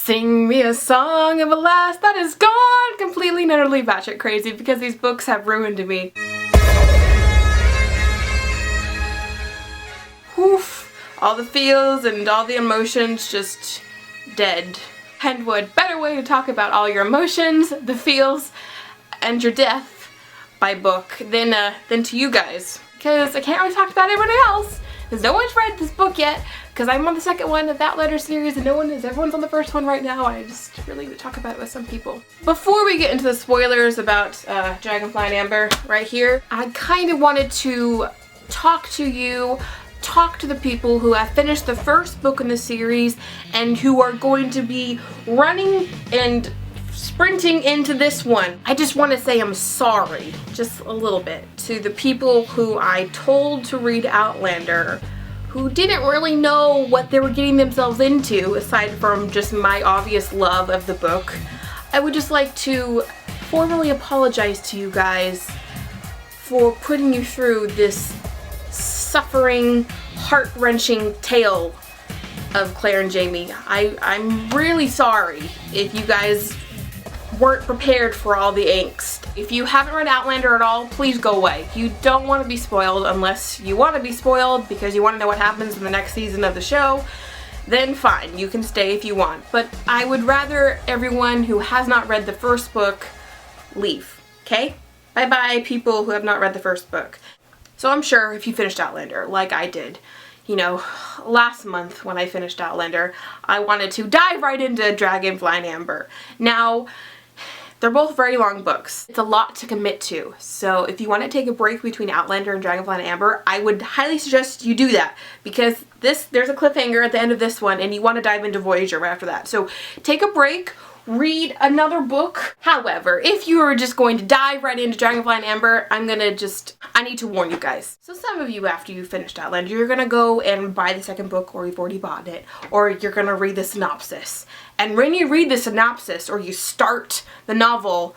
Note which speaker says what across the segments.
Speaker 1: Sing me a song of a lass that is gone completely and utterly batshit crazy because these books have ruined me. Woof. All the feels and all the emotions just dead. And what better way to talk about all your emotions, the feels, and your death by book than to you guys. Because I can't really talk about everybody else, because no one's read this book yet, because I'm on the second one of that letter series and everyone's on the first one right now, and I just really need to talk about it with some people. Before we get into the spoilers about Dragonfly and Amber right here, I kind of wanted to talk to the people who have finished the first book in the series and who are going to be running and sprinting into this one. I just want to say I'm sorry, just a little bit, to the people who I told to read Outlander, who didn't really know what they were getting themselves into aside from just my obvious love of the book. I would just like to formally apologize to you guys for putting you through this suffering, heart-wrenching tale of Claire and Jamie. I'm really sorry if you guys weren't prepared for all the angst. If you haven't read Outlander at all, please go away. You don't want to be spoiled unless you want to be spoiled because you want to know what happens in the next season of the show. Then fine, you can stay if you want. But I would rather everyone who has not read the first book leave, okay? Bye-bye, people who have not read the first book. So I'm sure if you finished Outlander, like I did, you know, last month when I finished Outlander, I wanted to dive right into Dragonfly and Amber. Now, they're both very long books. It's a lot to commit to. So if you want to take a break between Outlander and Dragonfly and Amber, I would highly suggest you do that because there's a cliffhanger at the end of this one and you want to dive into Voyager right after that. So take a break, read another book. However, if you are just going to dive right into Dragonfly and Amber, I need to warn you guys. So some of you, after you finished Outlander, you're gonna go and buy the second book, or you've already bought it, or you're gonna read the synopsis. And when you read the synopsis, or you start the novel,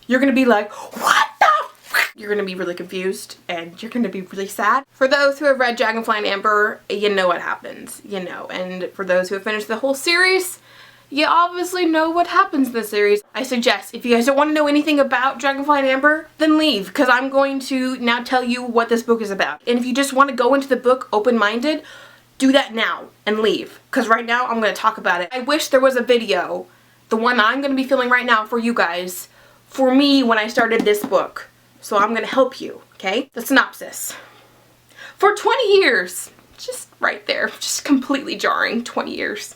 Speaker 1: you're gonna be like, what the f-? You're gonna be really confused, and you're gonna be really sad. For those who have read Dragonfly and Amber, you know what happens, you know. And for those who have finished the whole series, you obviously know what happens in the series. I suggest, if you guys don't want to know anything about Dragonfly and Amber, then leave, because I'm going to now tell you what this book is about. And if you just want to go into the book open-minded, do that now and leave, because right now I'm going to talk about it. I wish there was a video, the one I'm going to be filming right now for you guys, for me when I started this book. So I'm going to help you, okay? The synopsis. For 20 years, just right there, just completely jarring, 20 years.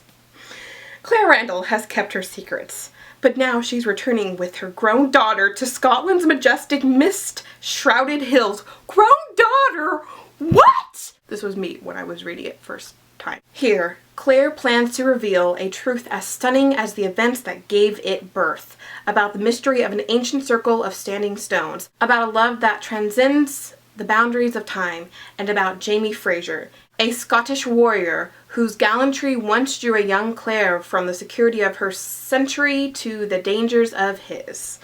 Speaker 1: Claire Randall has kept her secrets, but now she's returning with her grown daughter to Scotland's majestic mist-shrouded hills. Grown daughter? What? This was me when I was reading it first time. Here, Claire plans to reveal a truth as stunning as the events that gave it birth, about the mystery of an ancient circle of standing stones, about a love that transcends the boundaries of time, and about Jamie Fraser, a Scottish warrior whose gallantry once drew a young Claire from the security of her century to the dangers of his.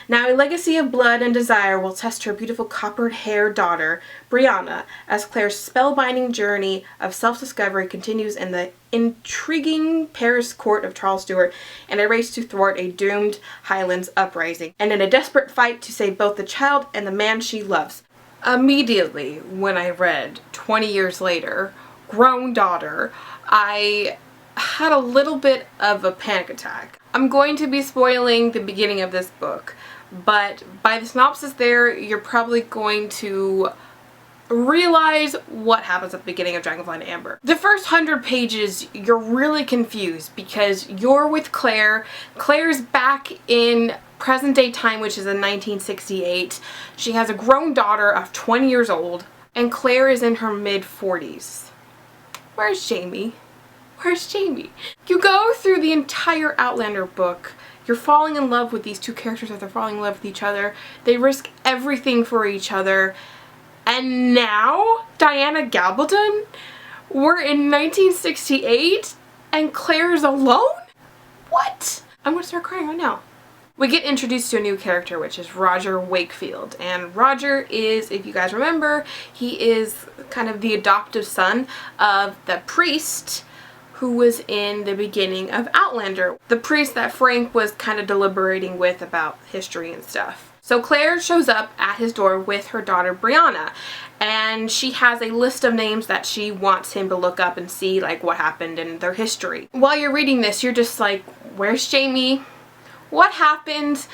Speaker 1: Now a legacy of blood and desire will test her beautiful copper-haired daughter, Brianna, as Claire's spellbinding journey of self-discovery continues in the intriguing Paris court of Charles Stuart in a race to thwart a doomed Highlands uprising, and in a desperate fight to save both the child and the man she loves. Immediately when I read 20 years later, grown daughter, I had a little bit of a panic attack. I'm going to be spoiling the beginning of this book, but by the synopsis there, you're probably going to realize what happens at the beginning of Dragonfly and Amber. The first 100 pages, you're really confused because you're with Claire. Claire's back in present day time, which is in 1968. She has a grown daughter of 20 years old, and Claire is in her mid-40s. Where's Jamie? Where's Jamie? You go through the entire Outlander book. You're falling in love with these two characters as they're falling in love with each other. They risk everything for each other. And now, Diana Gabaldon? We're in 1968 and Claire's alone? What? I'm gonna start crying right now. We get introduced to a new character, which is Roger Wakefield. And Roger is, if you guys remember, he is kind of the adoptive son of the priest who was in the beginning of Outlander, the priest that Frank was kind of deliberating with about history and stuff. So Claire shows up at his door with her daughter Brianna, and she has a list of names that she wants him to look up and see like what happened in their history. While you're reading this, you're just like, where's Jamie? What happened?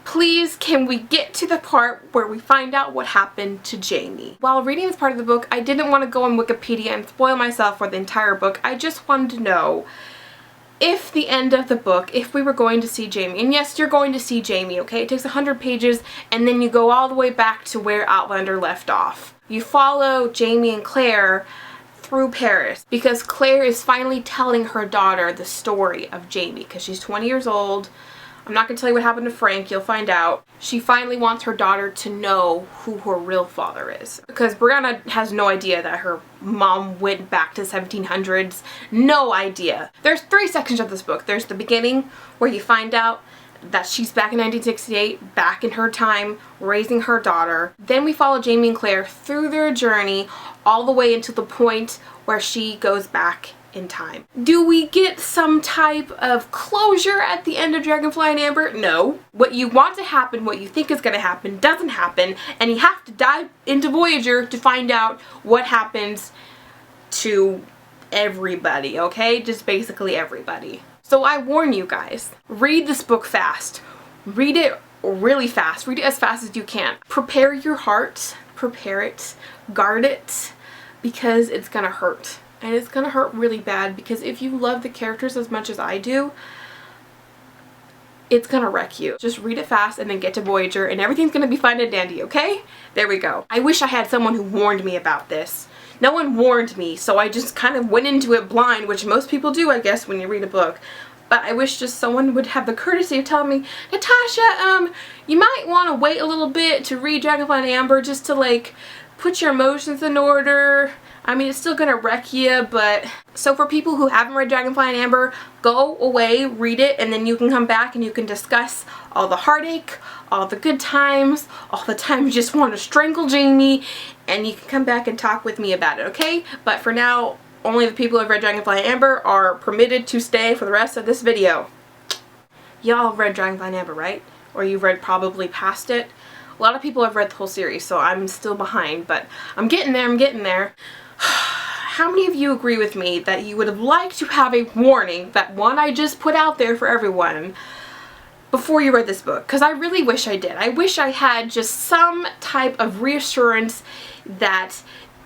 Speaker 1: Please, can we get to the part where we find out what happened to Jamie? While reading this part of the book, I didn't want to go on Wikipedia and spoil myself for the entire book. I just wanted to know if the end of the book, if we were going to see Jamie. And yes, you're going to see Jamie, okay? It takes 100 pages, and then you go all the way back to where Outlander left off. You follow Jamie and Claire through Paris because Claire is finally telling her daughter the story of Jamie because she's 20 years old. I'm not going to tell you what happened to Frank, you'll find out. She finally wants her daughter to know who her real father is. Because Brianna has no idea that her mom went back to the 1700s. No idea. There's 3 sections of this book. There's the beginning, where you find out that she's back in 1968, back in her time, raising her daughter. Then we follow Jamie and Claire through their journey, all the way until the point where she goes back in time. Do we get some type of closure at the end of Dragonfly and Amber? No. What you want to happen, what you think is going to happen, doesn't happen, and you have to dive into Voyager to find out what happens to everybody, okay? Just basically everybody. So I warn you guys, read this book fast. Read it really fast. Read it as fast as you can. Prepare your heart, prepare it, guard it, because it's gonna hurt. And it's gonna hurt really bad because if you love the characters as much as I do, it's gonna wreck you. Just read it fast and then get to Voyager and everything's gonna be fine and dandy, okay? There we go. I wish I had someone who warned me about this. No one warned me, so I just kind of went into it blind, which most people do, I guess, when you read a book. But I wish just someone would have the courtesy of telling me, Natasha, you might want to wait a little bit to read Dragonfly and Amber just to, like, put your emotions in order. I mean, it's still gonna wreck you, but... So for people who haven't read Dragonfly and Amber, go away, read it, and then you can come back and you can discuss all the heartache, all the good times, all the times you just want to strangle Jamie, and you can come back and talk with me about it, okay? But for now, only the people who have read Dragonfly and Amber are permitted to stay for the rest of this video. Y'all have read Dragonfly and Amber, right? Or you've read probably past it. A lot of people have read the whole series, so I'm still behind, but I'm getting there, I'm getting there. How many of you agree with me that you would have liked to have a warning, that one I just put out there for everyone, before you read this book? Because I really wish I did. I wish I had just some type of reassurance that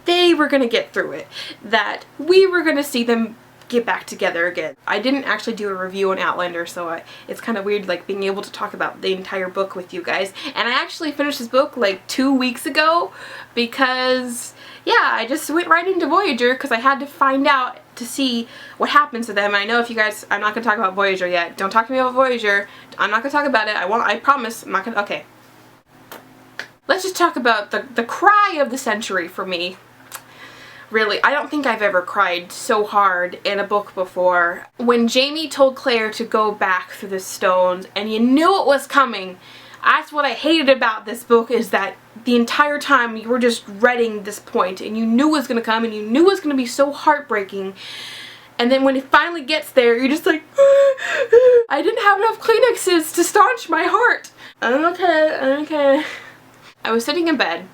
Speaker 1: they were going to get through it, that we were going to see them get back together again. I didn't actually do a review on Outlander, so it's kind of weird like being able to talk about the entire book with you guys. And I actually finished this book like 2 weeks ago because, yeah, I just went right into Voyager because I had to find out to see what happens to them. I know if you guys, I'm not going to talk about Voyager yet. Don't talk to me about Voyager. I'm not going to talk about it. I promise. I'm not going to, okay. Let's just talk about the cry of the century for me. Really, I don't think I've ever cried so hard in a book before. When Jamie told Claire to go back through the stones and you knew it was coming, that's what I hated about this book, is that the entire time you were just dreading this point and you knew it was going to come and you knew it was going to be so heartbreaking. And then when it finally gets there, you're just like, I didn't have enough Kleenexes to staunch my heart. I'm okay. I was sitting in bed,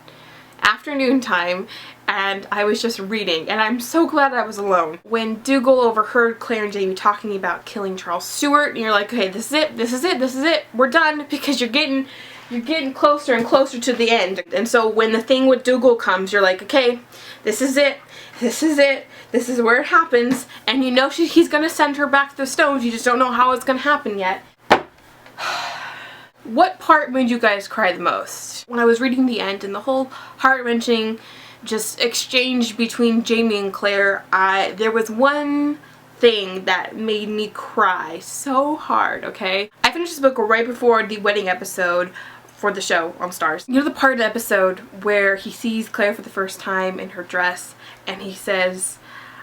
Speaker 1: afternoon time, and I was just reading, and I'm so glad I was alone. When Dougal overheard Claire and Jamie talking about killing Charles Stewart, and you're like, okay, this is it, we're done, because you're getting closer and closer to the end. And so when the thing with Dougal comes, you're like, okay, this is it, this is where it happens, and you know he's gonna send her back to the stones, you just don't know how it's gonna happen yet. What part made you guys cry the most? When I was reading the end and the whole heart-wrenching just exchange between Jamie and Claire, there was one thing that made me cry so hard, okay? I finished this book right before the wedding episode for the show on Stars. You know the part of the episode where he sees Claire for the first time in her dress and he says,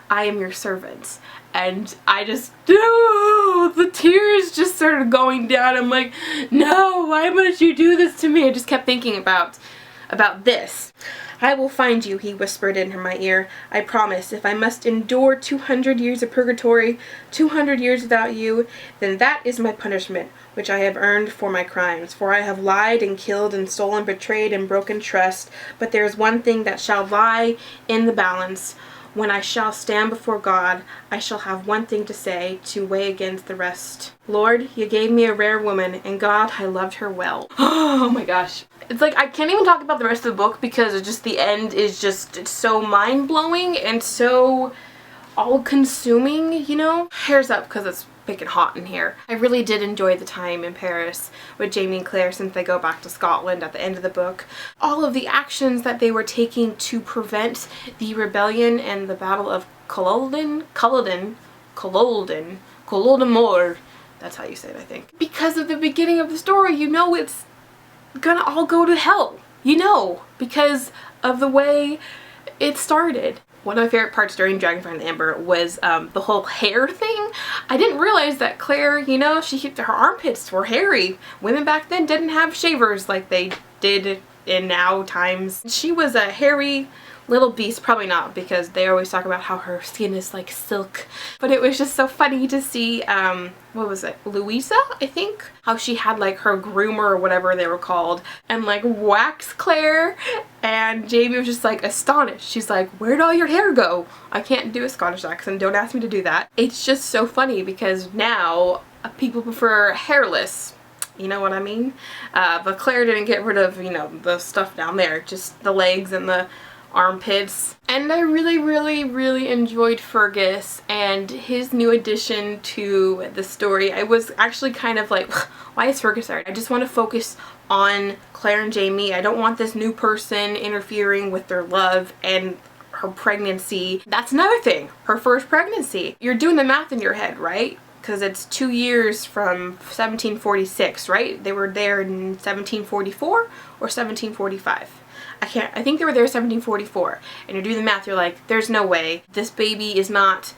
Speaker 1: I am your servant. And I just, the tears just started going down. I'm like, no, why must you do this to me? I just kept thinking about this. I will find you, he whispered in my ear. I promise, if I must endure 200 years of purgatory, 200 years without you, then that is my punishment, which I have earned for my crimes. For I have lied and killed and stolen, betrayed and broken trust. But there is one thing that shall lie in the balance. When I shall stand before God, I shall have one thing to say to weigh against the rest. Lord, you gave me a rare woman, and God, I loved her well. Oh my gosh. It's like, I can't even talk about the rest of the book because it's just, the end is just, it's so mind-blowing and so all-consuming, you know? Hair's up because it's picking hot in here. I really did enjoy the time in Paris with Jamie and Claire since they go back to Scotland at the end of the book. All of the actions that they were taking to prevent the rebellion and the Battle of Culloden, that's how you say it, I think. Because of the beginning of the story, you know it's gonna all go to hell. You know, because of the way it started. One of my favorite parts during Dragonfly and Amber was the whole hair thing. I didn't realize that Claire, you know, her armpits were hairy. Women back then didn't have shavers like they did in now times. She was a hairy little beast. Probably not, because they always talk about how her skin is like silk. But it was just so funny to see, what was it, Louisa, I think? How she had like her groomer or whatever they were called and like wax Claire, and Jamie was just like astonished. She's like, where'd all your hair go? I can't do a Scottish accent, don't ask me to do that. It's just so funny because now people prefer hairless. You know what I mean? But Claire didn't get rid of, you know, the stuff down there, just the legs and the armpits. And I really enjoyed Fergus and his new addition to the story. I was actually kind of like, why is Fergus there? I just want to focus on Claire and Jamie. I don't want this new person interfering with their love and her pregnancy. That's another thing, her first pregnancy. You're doing the math in your head, right? Because it's 2 years from 1746, right? They were there in 1744 or 1745. I think they were there 1744, and you're doing the math, you're like, there's no way. This baby is not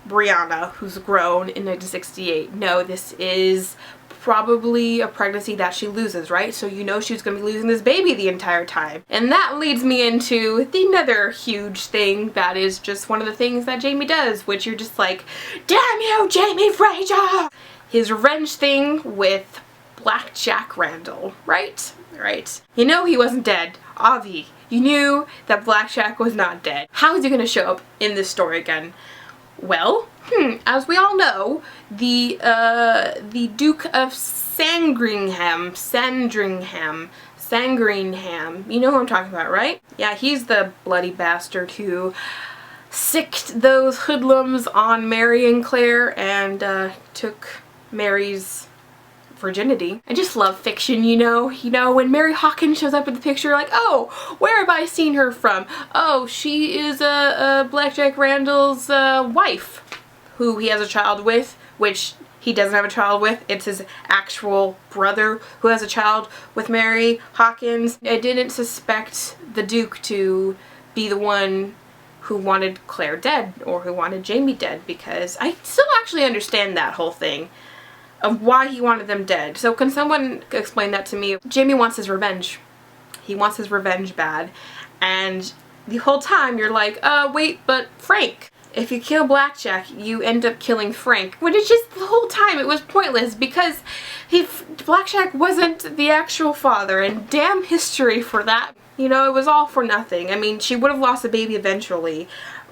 Speaker 1: Brianna, who's grown in 1968. No, this is probably a pregnancy that she loses, right? So you know she's gonna be losing this baby the entire time. And that leads me into the another huge thing that is just one of the things that Jamie does, which you're just like, damn you, Jamie Fraser! His revenge thing with Black Jack Randall, right? Right. You know he wasn't dead. Avi, you knew that Black Jack was not dead. How is he going to show up in this story again? Well, as we all know, the Duke of Sandringham, you know who I'm talking about, right? Yeah, he's the bloody bastard who sicked those hoodlums on Mary and Claire and took Mary's virginity. I just love fiction, you know, when Mary Hawkins shows up in the picture, like, oh, where have I seen her from? Oh, she is Black Jack Randall's wife, who he has a child with, which he doesn't have a child with. It's his actual brother who has a child with Mary Hawkins. I didn't suspect the Duke to be the one who wanted Claire dead or who wanted Jamie dead, because I still actually understand that whole thing of why he wanted them dead. So can someone explain that to me? Jamie wants his revenge. He wants his revenge bad. And the whole time you're like, wait, but Frank. If you kill Blackjack, you end up killing Frank. When it's just the whole time it was pointless because Blackjack wasn't the actual father, and damn history for that. You know, it was all for nothing. I mean, she would have lost a baby eventually,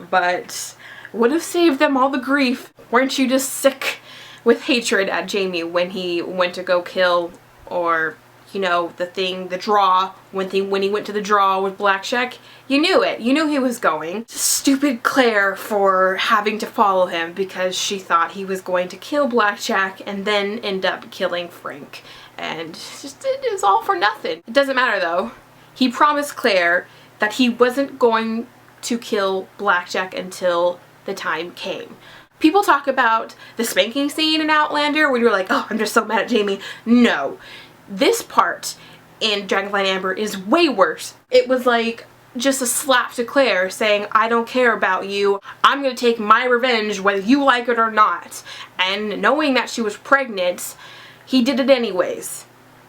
Speaker 1: but would have saved them all the grief. Weren't you just sick with hatred at Jamie when he went to go kill, or, you know, the draw, when he went to the draw with Blackjack? You knew it. You knew he was going. Stupid Claire for having to follow him because she thought he was going to kill Blackjack and then end up killing Frank. And it was all for nothing. It doesn't matter though. He promised Claire that he wasn't going to kill Blackjack until the time came. People talk about the spanking scene in Outlander when you're like, oh, I'm just so mad at Jamie. No. This part in Dragonfly and Amber is way worse. It was like just a slap to Claire saying, I don't care about you. I'm going to take my revenge whether you like it or not. And knowing that she was pregnant, he did it anyways.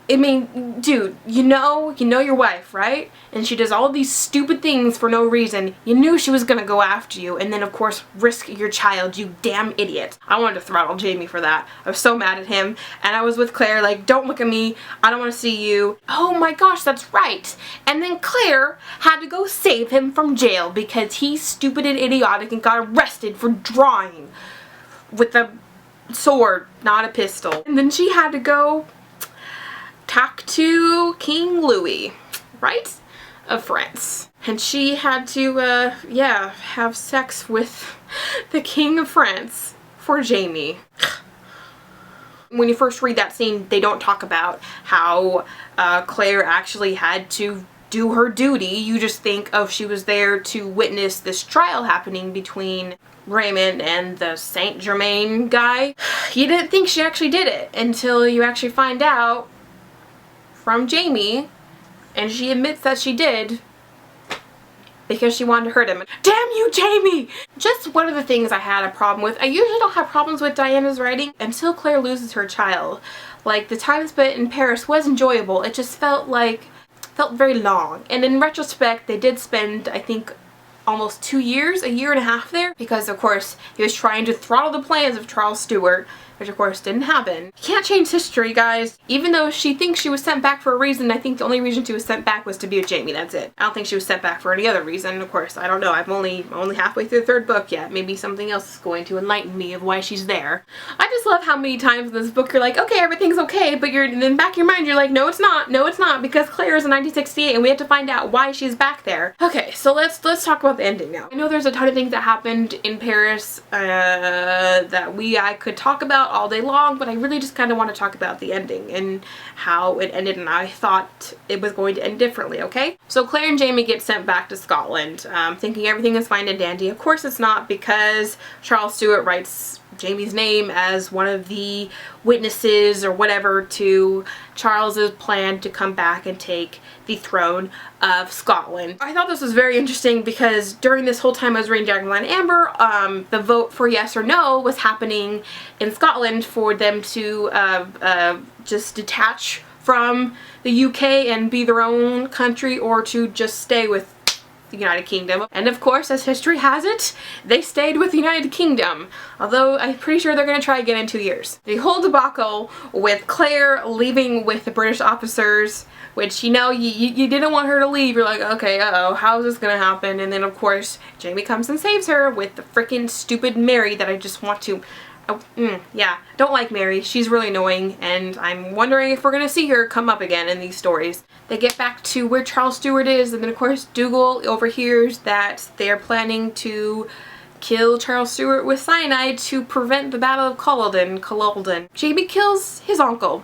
Speaker 1: I mean, dude, you know your wife, right? And she does all these stupid things for no reason. You knew she was gonna go after you, and then of course risk your child, you damn idiot. I wanted to throttle Jamie for that. I was so mad at him, and I was with Claire like, don't look at me, I don't want to see you. Oh my gosh, that's right. And then Claire had to go save him from jail because he's stupid and idiotic and got arrested for drawing with a sword, not a pistol. And then she had to go talk to King Louis, right? Of France. And she had to, yeah, have sex with the King of France for Jamie. When you first read that scene, they don't talk about how Claire actually had to do her duty. You just think, oh, she was there to witness this trial happening between Raymond and the Saint Germain guy. You didn't think she actually did it until you actually find out from Jamie, and she admits that she did because she wanted to hurt him. Damn you, Jamie! Just one of the things I had a problem with. I usually don't have problems with Diana's writing until Claire loses her child. Like, the time spent in Paris was enjoyable. It just felt very long. And in retrospect, they did spend, I think, almost 2 years, a year and a half there, because of course he was trying to throttle the plans of Charles Stuart, which of course didn't happen. You can't change history, guys. Even though she thinks she was sent back for a reason, I think the only reason she was sent back was to be with Jamie, that's it. I don't think she was sent back for any other reason. Of course, I don't know. I'm only halfway through the 3rd book yet. Maybe something else is going to enlighten me of why she's there. I just love how many times in this book you're like, okay, everything's okay, but in the back of your mind you're like, no it's not, because Claire is in 1968 and we have to find out why she's back there. Okay, so let's talk about the ending now. I know there's a ton of things that happened in Paris that I could talk about all day long, but I really just kind of want to talk about the ending and how it ended, and I thought it was going to end differently, okay? So Claire and Jamie get sent back to Scotland, thinking everything is fine and dandy. Of course it's not, because Charles Stuart writes Jamie's name as one of the witnesses or whatever to Charles's plan to come back and take the throne of Scotland. I thought this was very interesting because during this whole time I was reading Dragonfly and Amber, the vote for yes or no was happening in Scotland for them to just detach from the UK and be their own country, or to just stay with the United Kingdom. And of course, as history has it, they stayed with the United Kingdom, although I'm pretty sure they're going to try again in 2 years. The whole debacle with Claire leaving with the British officers, which, you know, you didn't want her to leave. You're like, okay, uh-oh, how is this going to happen? And then of course Jamie comes and saves her with the freaking stupid Mary that I just want to yeah, don't like Mary. She's really annoying, and I'm wondering if we're gonna see her come up again in these stories. They get back to where Charles Stuart is, and then of course Dougal overhears that they're planning to kill Charles Stuart with cyanide to prevent the Battle of Culloden. Jamie kills his uncle,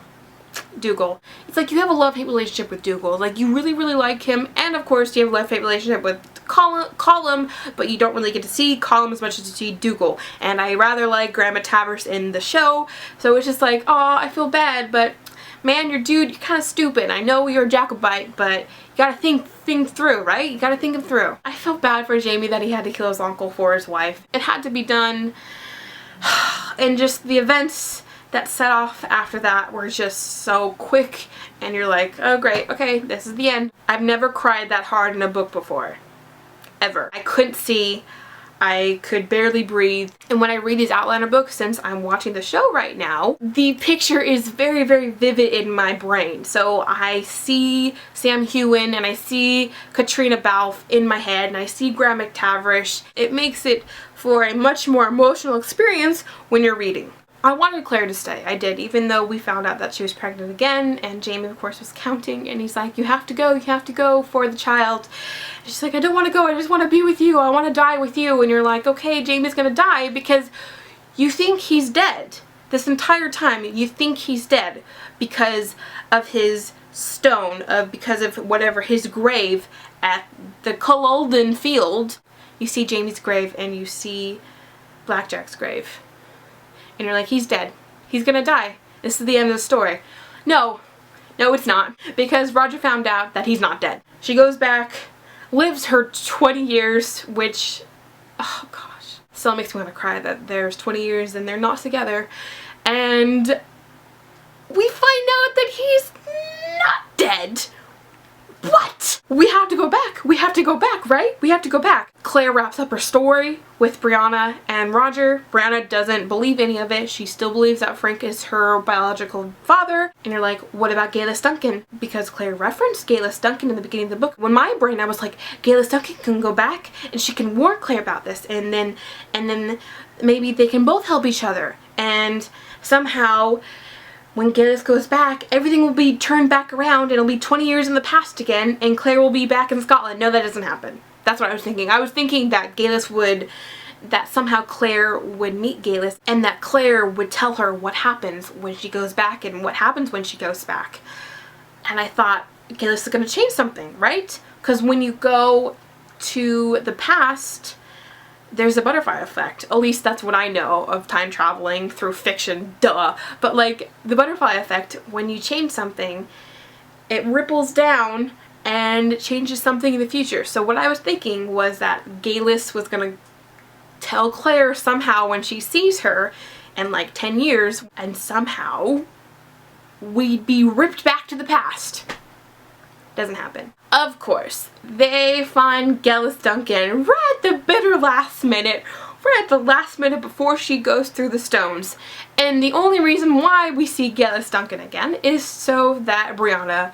Speaker 1: Dougal. It's like you have a love-hate relationship with Dougal. Like, you really, really like him, and of course you have a love-hate relationship with Colum, but you don't really get to see Colum as much as you see Dougal. And I rather like Grandma Tavers in the show, so it's just like, oh, I feel bad, but man, you're kind of stupid. I know you're a Jacobite, but you gotta think things through, right? You gotta think them through. I felt bad for Jamie that he had to kill his uncle for his wife. It had to be done, and just the events that set off after that were just so quick, and you're like, oh great, okay, this is the end. I've never cried that hard in a book before. Ever. I couldn't see, I could barely breathe, and when I read these Outlander books, since I'm watching the show right now, the picture is very, very vivid in my brain. So I see Sam Heughan and I see Katrina Balfe in my head, and I see Graham McTavish. It makes it for a much more emotional experience when you're reading. I wanted Claire to stay, I did, even though we found out that she was pregnant again, and Jamie of course was counting, and he's like, you have to go for the child. And she's like, I don't want to go, I just want to be with you, I want to die with you. And you're like, okay, Jamie's gonna die, because you think he's dead. This entire time you think he's dead because of his stone, because of whatever, his grave at the Culloden field. You see Jamie's grave and you see Blackjack's grave. And you're like, he's dead. He's gonna die. This is the end of the story. No, it's not. Because Roger found out that he's not dead. She goes back, lives her 20 years, which, oh gosh, still makes me want to cry that there's 20 years and they're not together. And we find out that he's dead. What? We have to go back. We have to go back, right? We have to go back. Claire wraps up her story with Brianna and Roger. Brianna doesn't believe any of it. She still believes that Frank is her biological father. And you're like, what about Galus Duncan? Because Claire referenced Galus Duncan in the beginning of the book. When my brain, I was like, Galus Duncan can go back and she can warn Claire about this. And then maybe they can both help each other. And somehow, when Galus goes back, everything will be turned back around and it'll be 20 years in the past again and Claire will be back in Scotland. No, that doesn't happen. That's what I was thinking. I was thinking that that somehow Claire would meet Galus and that Claire would tell her what happens when she goes back and what happens when she goes back. And I thought, Galus is going to change something, right? Because when you go to the past, there's a butterfly effect. At least that's what I know of time traveling through fiction, duh. But like, the butterfly effect, when you change something, it ripples down and changes something in the future. So what I was thinking was that Galus was gonna tell Claire somehow when she sees her in like 10 years, and somehow we'd be ripped back to the past. Doesn't happen. Of course, they find Galus Duncan right at the bitter last minute, right at the last minute before she goes through the stones. And the only reason why we see Galus Duncan again is so that Brianna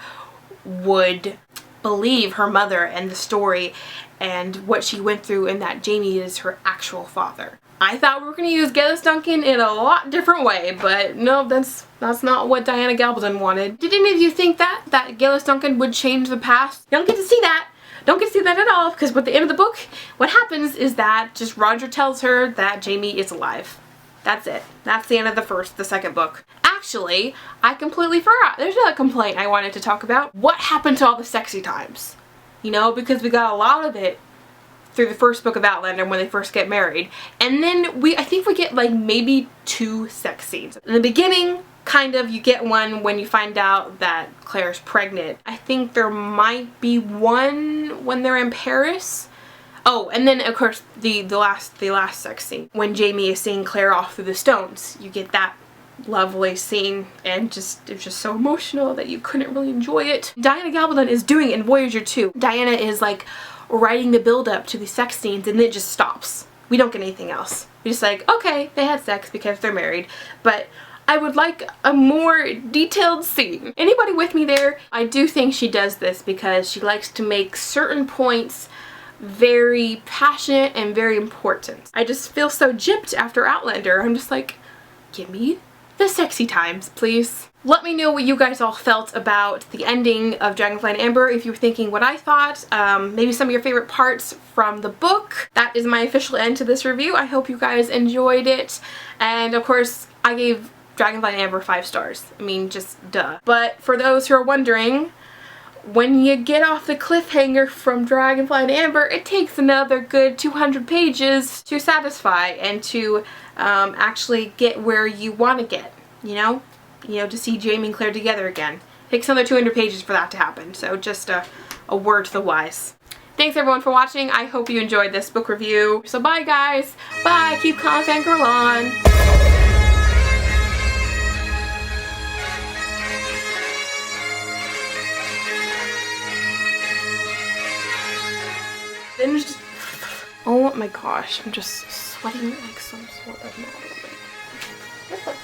Speaker 1: would believe her mother and the story and what she went through, and that Jamie is her actual father. I thought we were going to use Galus Duncan in a lot different way, but no, that's not what Diana Gabaldon wanted. Did any of you think that Galus Duncan would change the past? You don't get to see that. Don't get to see that at all, because at the end of the book, what happens is that just Roger tells her that Jamie is alive. That's it. That's the end of the second book. Actually, I completely forgot. There's another complaint I wanted to talk about. What happened to all the sexy times? You know, because we got a lot of it through the first book of Outlander when they first get married. And then I think we get like maybe 2 sex scenes. In the beginning, kind of, you get one when you find out that Claire's pregnant. I think there might be one when they're in Paris. Oh, and then of course the last sex scene when Jamie is seeing Claire off through the stones. You get that lovely scene, and it was just so emotional that you couldn't really enjoy it. Diana Gabaldon is doing it in Voyager too. Diana is like writing the build up to the sex scenes and then it just stops. We don't get anything else. We're just like, okay, they had sex because they're married, but I would like a more detailed scene. Anybody with me there? I do think she does this because she likes to make certain points very passionate and very important. I just feel so gypped after Outlander. I'm just like, give me the sexy times, please. Let me know what you guys all felt about the ending of Dragonfly and Amber. If you were thinking what I thought, maybe some of your favorite parts from the book. That is my official end to this review. I hope you guys enjoyed it. And of course, I gave Dragonfly and Amber 5 stars. I mean, just duh. But for those who are wondering, when you get off the cliffhanger from Dragonfly and Amber, it takes another good 200 pages to satisfy and to actually get where you want to get, you know, to see Jamie and Claire together again. It takes another 200 pages for that to happen, so just a word to the wise. Thanks everyone for watching. I hope you enjoyed this book review. So bye guys. Bye. Keep calm, fangirl on. Oh my gosh, I'm just sweating like some sort of model.